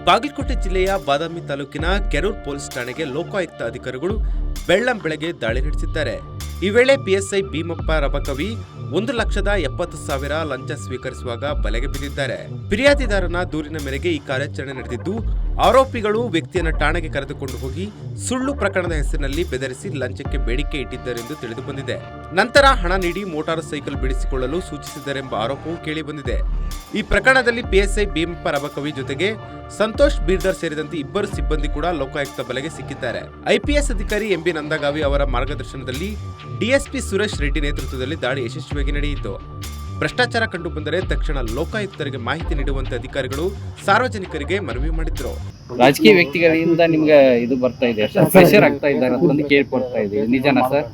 ಬಾಗಲಕೋಟೆ ಜಿಲ್ಲೆಯ ಬಾದಾಮಿ ತಾಲೂಕಿನ ಕೆರೂರು ಪೊಲೀಸ್ ಠಾಣೆಗೆ ಲೋಕಾಯುಕ್ತ ಅಧಿಕಾರಿಗಳು ಬೆಳ್ಳಂಬೆಳಗ್ಗೆ ದಾಳಿ ನಡೆಸಿದ್ದಾರೆ. ಈ ವೇಳೆ ಪಿಎಸ್ಐ ಭೀಮಪ್ಪ ರಬಕವಿ 1,70,000 ಲಂಚ ಸ್ವೀಕರಿಸುವಾಗ ಬಲೆಗೆ ಬಿದ್ದಿದ್ದಾರೆ. ಫಿರ್ಯಾದಿದಾರನ ದೂರಿನ ಮೇರೆಗೆ ಈ ಕಾರ್ಯಾಚರಣೆ ನಡೆದಿದ್ದು, ಆರೋಪಿಗಳು ವ್ಯಕ್ತಿಯನ್ನು ಠಾಣೆಗೆ ಕರೆದುಕೊಂಡು ಹೋಗಿ ಸುಳ್ಳು ಪ್ರಕರಣದ ಹೆಸರಿನಲ್ಲಿ ಬೆದರಿಸಿ ಲಂಚಕ್ಕೆ ಬೇಡಿಕೆ ಇಟ್ಟಿದ್ದರೆಂದು ತಿಳಿದು ಬಂದಿದೆ. ನಂತರ ಹಣ ನೀಡಿ ಮೋಟಾರು ಸೈಕಲ್ ಬಿಡಿಸಿಕೊಳ್ಳಲು ಸೂಚಿಸಿದ್ದರೆಂಬ ಆರೋಪವೂ ಕೇಳಿಬಂದಿದೆ. ಈ ಪ್ರಕರಣದಲ್ಲಿ ಪಿಎಸ್ಐ ಭೀಮಪ್ಪ ರಬಕವಿ ಜೊತೆಗೆ ಸಂತೋಷ್ ಬೀರ್ದರ್ ಸೇರಿದಂತೆ 2 ಸಿಬ್ಬಂದಿ ಕೂಡ ಲೋಕಾಯುಕ್ತ ಬಲೆಗೆ ಸಿಕ್ಕಿದ್ದಾರೆ. ಐಪಿಎಸ್ ಅಧಿಕಾರಿ ಎಂಬಿ ನಂದಗಾವಿ ಅವರ ಮಾರ್ಗದರ್ಶನದಲ್ಲಿ ಡಿಎಸ್ಪಿ ಸುರೇಶ್ ರೆಡ್ಡಿ ನೇತೃತ್ವದಲ್ಲಿ ದಾಳಿ ಯಶಸ್ವಿಯಾಗಿ ನಡೆಯಿತು. ಭ್ರಷ್ಟಾಚಾರ ಕಂಡುಬಂದರೆ ತಕ್ಷಣ ಲೋಕಾಯುಕ್ತರಿಗೆ ಮಾಹಿತಿ ನೀಡುವಂತೆ ಅಧಿಕಾರಿಗಳು ಸಾರ್ವಜನಿಕರಿಗೆ ಮನವಿ ಮಾಡಿದ್ರು. ರಾಜಕೀಯ ವ್ಯಕ್ತಿಗಳಿಂದ ನಿಮ್ಗೆ ಇದು ಬರ್ತಾ ಇದೆ, ಪ್ರೆಷರ್ ಆಗ್ತಾ ಇದ್ದಾರೆ ಅಂತ ಕೇಳ್ಕೊಡ್ತಾ ಇದೆ, ನಿಜನಾ ಸರ್?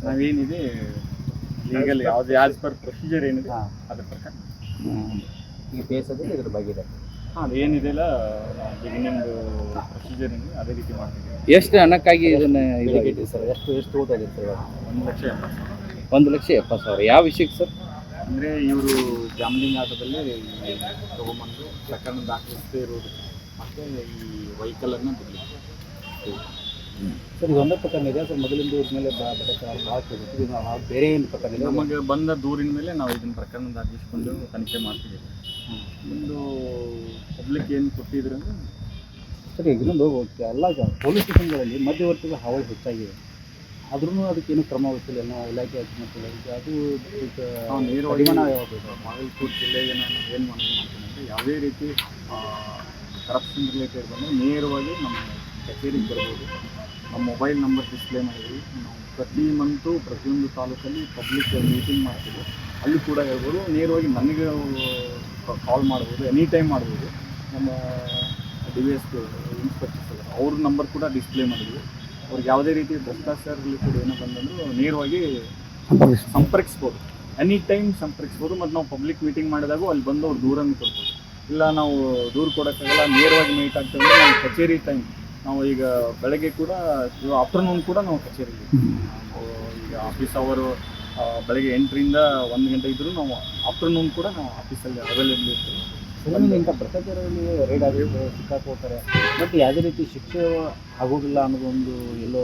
ನಾವೇನಿದೆ ಲೀಗಲ್ ಯಾವ್ದು ಆಸ್ ಪರ್ ಪ್ರೊಸೀಜರ್ ಏನಿದೆ ಅದ್ರ ಪ್ರಕಾರ ಈಗ ಬೇಸದಲ್ಲಿ ಇದ್ರ ಬಗ್ಗೆ ಇದೆ. ಅದೇನಿದೆಲ್ಲ ಬಿಗಿನಿಂಗ್ ಪ್ರೊಸೀಜರ್ ಏನಿದೆ ಅದೇ ರೀತಿ ಮಾಡ್ತೀವಿ. ಎಷ್ಟು ಹಣಕ್ಕಾಗಿ ಇದನ್ನ ಇದಾಗಿದೆ ಸರ್? ಎಷ್ಟು ಓದಾಗಿದೆ ಸರ್? 1,70,000. ಯಾವ ವಿಷಯಕ್ಕೆ ಸರ್? ಅಂದರೆ ಇವರು ಗ್ಯಾಮ್ಲಿಂಗ್ ಆಟದಲ್ಲಿ ತೊಗೊಂಬಂದು ಪ್ರಕರಣ ದಾಖಲಿಸದೇ ಇರೋದು ಮತ್ತು ಈ ವೆಹಿಕಲನ್ನು ಬಿಡಲಿಕ್ಕೆ ಸರ್. ಇದು ಒಂದೇ ಪ್ರಕರಣ ಇದೆ ಸರ್? ಮೊದಲಿಂದ ಇವ್ರ ಮೇಲೆ ಬೇರೆ ಏನು ಪ್ರಕರಣ ಇದೆ? ನಮಗೆ ಬಂದ ದೂರಿನ ಮೇಲೆ ನಾವು ಇದನ್ನು ಪ್ರಕರಣ ದಾಖಲಿಸಿಕೊಂಡು ತನಿಖೆ ಮಾಡ್ತಿದ್ದೀವಿ. ಒಂದು ಪಬ್ಲಿಕ್ ಏನು ಕೊಟ್ಟಿದ್ರು ಅಂದರೆ ಸರಿ, ಇನ್ನೊಂದು ಎಲ್ಲ ಪೊಲೀಸ್ ಸ್ಟೇಷನ್ಗಳಲ್ಲಿ ಮಧ್ಯವರ್ತಿಗಳ ಹಾವಳಿ ಹೆಚ್ಚಾಗಿದೆ, ಆದ್ರೂ ಅದಕ್ಕೇನು ಕ್ರಮ ವಹಿಸಿಲ್ಲ ನಾವು ಇಲಾಖೆ ಅದು ನೇರವಾಗಿ ಬಾಗಲಕೋಟೆ ಜಿಲ್ಲೆಗೆ ನಾನು ಏನು ಮನವಿ ಮಾಡ್ತೀನಿ ಅಂದರೆ ಯಾವುದೇ ರೀತಿ ಕರಪ್ಷನ್ ರಿಲೇಟೆಡ್ ಬಂದರೆ ನೇರವಾಗಿ ನಮ್ಮ ಕಚೇರಿಗೆ ಬರ್ಬೋದು. ನಮ್ಮ ಮೊಬೈಲ್ ನಂಬರ್ ಡಿಸ್ಪ್ಲೇ ಮಾಡಿದ್ವಿ. ನಾವು ಪ್ರತಿ ಮಂತು ಪ್ರತಿಯೊಂದು ತಾಲೂಕಲ್ಲಿ ಪಬ್ಲಿಕ್ ಮೀಟಿಂಗ್ ಮಾಡ್ತೀವಿ, ಅಲ್ಲಿ ಕೂಡ ಹೇಳ್ಬೋದು. ನೇರವಾಗಿ ನನಗೆ ಕಾಲ್ ಮಾಡ್ಬೋದು, ಎನಿ ಟೈಮ್ ಮಾಡ್ಬೋದು. ನಮ್ಮ DVS ಇನ್ಸ್ಪೆಕ್ಟರ್ಸ್ ಅವ್ರ ನಂಬರ್ ಕೂಡ ಡಿಸ್ಪ್ಲೇ ಮಾಡಿದ್ವಿ. ಅವ್ರಿಗೆ ಯಾವುದೇ ರೀತಿ ಭ್ರಷ್ಟಾಚಾರ ರಿಲೇಟೆಡ್ ಏನೋ ಬಂದಂದರೂ ನೇರವಾಗಿ ಸಂಪರ್ಕಿಸ್ಬೋದು, ಎನಿ ಟೈಮ್ ಸಂಪರ್ಕಿಸ್ಬೋದು. ಮತ್ತು ನಾವು ಪಬ್ಲಿಕ್ ಮೀಟಿಂಗ್ ಮಾಡಿದಾಗ ಅಲ್ಲಿ ಬಂದು ಅವ್ರು ದೂರನ್ನು ಕೊಡ್ಬೋದು. ಇಲ್ಲ ನಾವು ದೂರು ಕೊಡೋಕ್ಕಾಗಲ್ಲ, ನೇರವಾಗಿ ಮೀಟ್ ಆಗ್ತೇವೆ. ನಾವು ಕಚೇರಿ ಟೈಮ್ ನಾವು ಈಗ ಬೆಳಗ್ಗೆ ಕೂಡ ಆಫ್ಟರ್ನೂನ್ ಕೂಡ ನಾವು ಕಚೇರಿಗೆ ಈಗ ಆಫೀಸ್ ಅವರು ಬೆಳಗ್ಗೆ 8ರಿಂದ 1 ಗಂಟೆ ಇದ್ದರೂ ನಾವು ಆಫ್ಟರ್ನೂನ್ ಕೂಡ ನಾವು ಆಫೀಸಲ್ಲಿ ಅವೈಲೇಬಲ್ ಇರ್ತೀವಿ. ಇಂಥ ಭ್ರಷ್ಟಾಚಾರದಲ್ಲಿ ರೇಡ್ ಆಗುತ್ತೆ, ಸಿಕ್ಕಾಕೋತಾರೆ, ಬಟ್ ಯಾವುದೇ ರೀತಿ ಶಿಕ್ಷೆ ಆಗೋದಿಲ್ಲ ಅನ್ನೋದೊಂದು ಎಲ್ಲೋ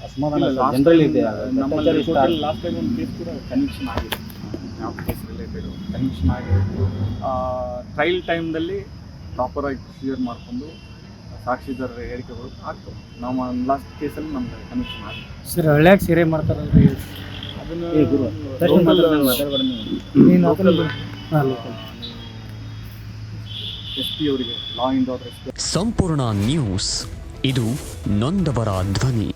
ಅಸಮಾಧಾನ ಜನರಲ್ಲಿ ಇದೆ. ನಮ್ಮಲ್ಲಿ ಲಾಸ್ಟ್ ಟೈಮ್ ಒಂದು ಕೇಸ್ ಕೂಡ ಕನ್ವಿಕ್ಷನ್ ಆಗಿದೆ. ಯಾವ ಕೇಸ್ ರಿಲೇಟೆಡು ಕನ್ವಿಕ್ಷನ್ ಆಗಿರೋದು ಟ್ರಯಲ್ ಟೈಮ್ದಲ್ಲಿ ಪ್ರಾಪರಾಗಿ ಪ್ರೊಸೀಜರ್ ಮಾಡಿಕೊಂಡು ಸಾಕ್ಷಿದಾರರ ಹೇಳಿಕೆಗಳು ಆಗ್ತವೆ. ನಮ್ಮ ಲಾಸ್ಟ್ ಕೇಸಲ್ಲಿ ನಮ್ಗೆ ಕನ್ವಿಕ್ಷನ್ ಆಗಿದೆ. ಸರ್, ಹಳ್ಳ್ಯಾಗ ಸೀರೆ ಮಾಡ್ತಾರಲ್ರಿ, ಅದನ್ನು SP ಅವರಿಗೆ ಲಾ ಆ್ಯಂಡ್ ಆರ್ಡರ್ ಸಂಪೂರ್ಣ ನ್ಯೂಸ್, ಇದು ನೊಂದವರ ಧ್ವನಿ.